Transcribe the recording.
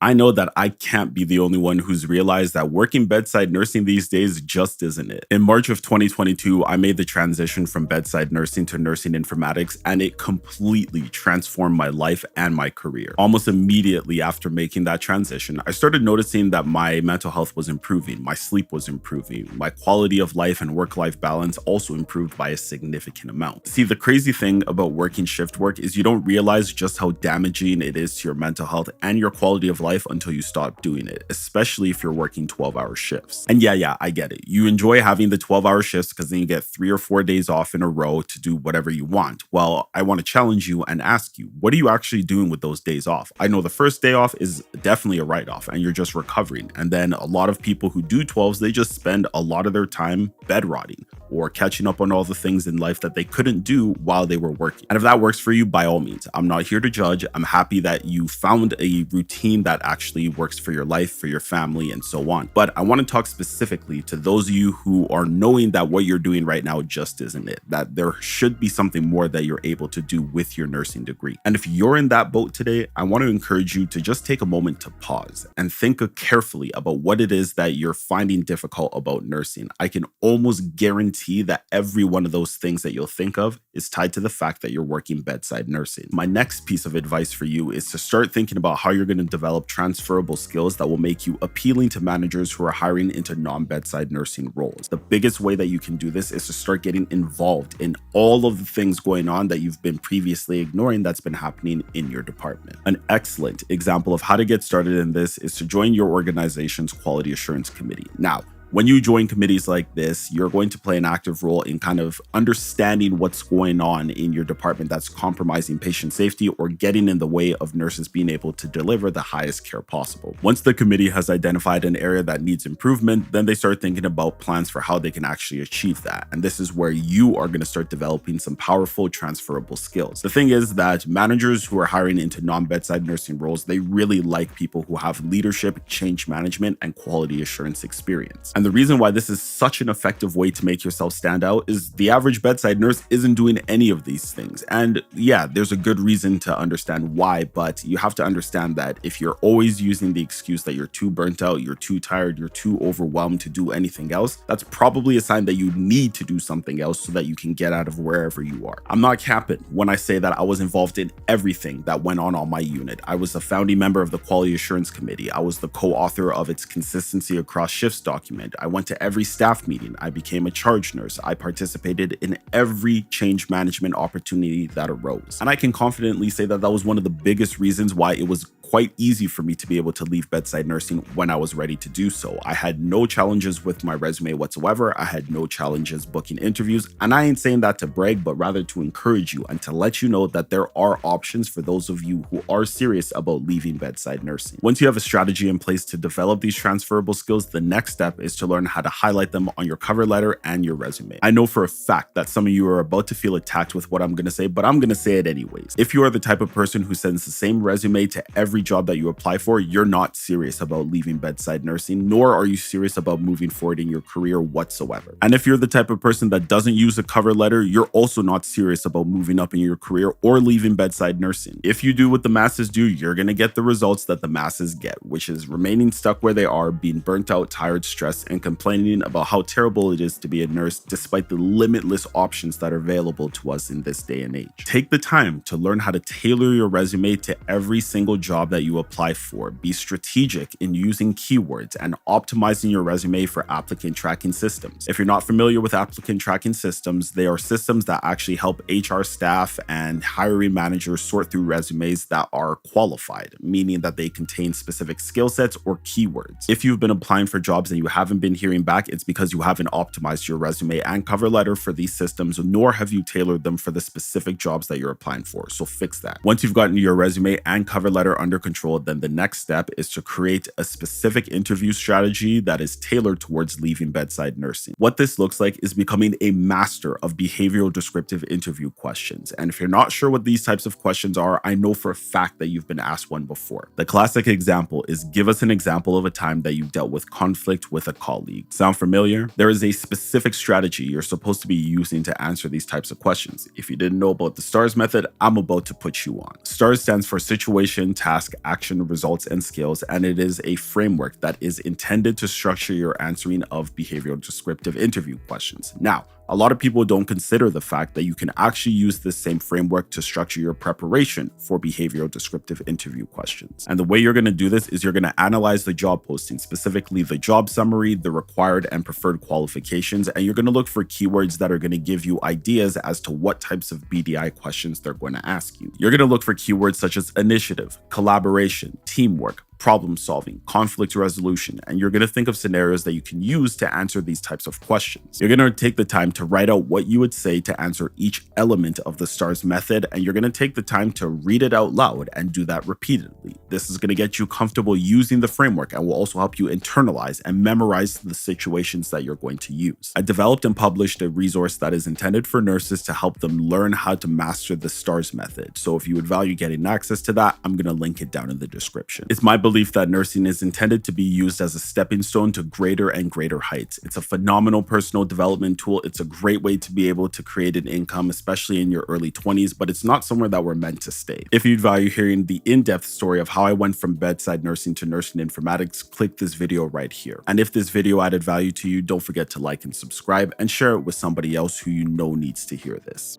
I know that I can't be the only one who's realized that working bedside nursing these days just isn't it. In March of 2022, I made the transition from bedside nursing to nursing informatics, and it completely transformed my life and my career. Almost immediately after making that transition, I started noticing that my mental health was improving, my sleep was improving, my quality of life and work-life balance also improved by a significant amount. See, the crazy thing about working shift work is you don't realize just how damaging it is to your mental health and your quality of life until you stop doing it, especially if you're working 12-hour shifts. And yeah, I get it. You enjoy having the 12-hour shifts because then you get 3 or 4 days off in a row to do whatever you want. Well, I want to challenge you and ask you, what are you actually doing with those days off? I know the first day off is definitely a write-off and you're just recovering. And then a lot of people who do 12s, they just spend a lot of their time bed rotting or catching up on all the things in life that they couldn't do while they were working. And if that works for you, by all means, I'm not here to judge. I'm happy that you found a routine that actually works for your life, for your family, and so on. But I want to talk specifically to those of you who are knowing that what you're doing right now just isn't it, that there should be something more that you're able to do with your nursing degree. And if you're in that boat today, I want to encourage you to just take a moment to pause and think carefully about what it is that you're finding difficult about nursing. I can almost guarantee that every one of those things that you'll think of is tied to the fact that you're working bedside nursing. My next piece of advice for you is to start thinking about how you're going to develop transferable skills that will make you appealing to managers who are hiring into non-bedside nursing roles. The biggest way that you can do this is to start getting involved in all of the things going on that you've been previously ignoring that's been happening in your department. An excellent example of how to get started in this is to join your organization's quality assurance committee. Now, when you join committees like this, you're going to play an active role in kind of understanding what's going on in your department that's compromising patient safety or getting in the way of nurses being able to deliver the highest care possible. Once the committee has identified an area that needs improvement, then they start thinking about plans for how they can actually achieve that. And this is where you are going to start developing some powerful transferable skills. The thing is that managers who are hiring into non-bedside nursing roles, they really like people who have leadership, change management, and quality assurance experience. And the reason why this is such an effective way to make yourself stand out is the average bedside nurse isn't doing any of these things. And yeah, there's a good reason to understand why, but you have to understand that if you're always using the excuse that you're too burnt out, you're too tired, you're too overwhelmed to do anything else, that's probably a sign that you need to do something else so that you can get out of wherever you are. I'm not capping when I say that I was involved in everything that went on my unit. I was a founding member of the Quality Assurance Committee. I was the co-author of its Consistency Across Shifts document. I went to every staff meeting. I became a charge nurse. I participated in every change management opportunity that arose. And I can confidently say that that was one of the biggest reasons why it was quite easy for me to be able to leave bedside nursing when I was ready to do so. I had no challenges with my resume whatsoever. I had no challenges booking interviews. And I ain't saying that to brag, but rather to encourage you and to let you know that there are options for those of you who are serious about leaving bedside nursing. Once you have a strategy in place to develop these transferable skills, the next step is to learn how to highlight them on your cover letter and your resume. I know for a fact that some of you are about to feel attacked with what I'm going to say, but I'm going to say it anyways. If you are the type of person who sends the same resume to every job that you apply for, you're not serious about leaving bedside nursing, nor are you serious about moving forward in your career whatsoever. And if you're the type of person that doesn't use a cover letter, you're also not serious about moving up in your career or leaving bedside nursing. If you do what the masses do, you're going to get the results that the masses get, which is remaining stuck where they are, being burnt out, tired, stressed, and complaining about how terrible it is to be a nurse despite the limitless options that are available to us in this day and age. Take the time to learn how to tailor your resume to every single job that you apply for. Be strategic in using keywords and optimizing your resume for applicant tracking systems. If you're not familiar with applicant tracking systems, they are systems that actually help HR staff and hiring managers sort through resumes that are qualified, meaning that they contain specific skill sets or keywords. If you've been applying for jobs and you haven't been hearing back, it's because you haven't optimized your resume and cover letter for these systems, nor have you tailored them for the specific jobs that you're applying for. So fix that. Once you've gotten your resume and cover letter under control, then the next step is to create a specific interview strategy that is tailored towards leaving bedside nursing. What this looks like is becoming a master of behavioral descriptive interview questions. And if you're not sure what these types of questions are, I know for a fact that you've been asked one before. The classic example is, give us an example of a time that you dealt with conflict with a colleague. Sound familiar? There is a specific strategy you're supposed to be using to answer these types of questions. If you didn't know about the S.T.A.R.S method, I'm about to put you on. S.T.A.R.S stands for situation, task, task, action, results, and skills, and it is a framework that is intended to structure your answering of behavioral descriptive interview questions. Now, a lot of people don't consider the fact that you can actually use this same framework to structure your preparation for behavioral descriptive interview questions. And the way you're going to do this is you're going to analyze the job posting, specifically the job summary, the required and preferred qualifications, and you're going to look for keywords that are going to give you ideas as to what types of BDI questions they're going to ask you. You're going to look for keywords such as initiative, collaboration, teamwork, problem solving, conflict resolution, and you're going to think of scenarios that you can use to answer these types of questions. You're going to take the time to write out what you would say to answer each element of the S.T.A.R.S method, and you're going to take the time to read it out loud and do that repeatedly. This is going to get you comfortable using the framework and will also help you internalize and memorize the situations that you're going to use. I developed and published a resource that is intended for nurses to help them learn how to master the S.T.A.R.S method. So if you would value getting access to that, I'm going to link it down in the description. It's my belief that nursing is intended to be used as a stepping stone to greater and greater heights. It's a phenomenal personal development tool. It's a great way to be able to create an income, especially in your early 20s, but it's not somewhere that we're meant to stay. If you'd value hearing the in-depth story of how I went from bedside nursing to nursing informatics, click this video right here. And if this video added value to you, don't forget to like and subscribe and share it with somebody else who you know needs to hear this.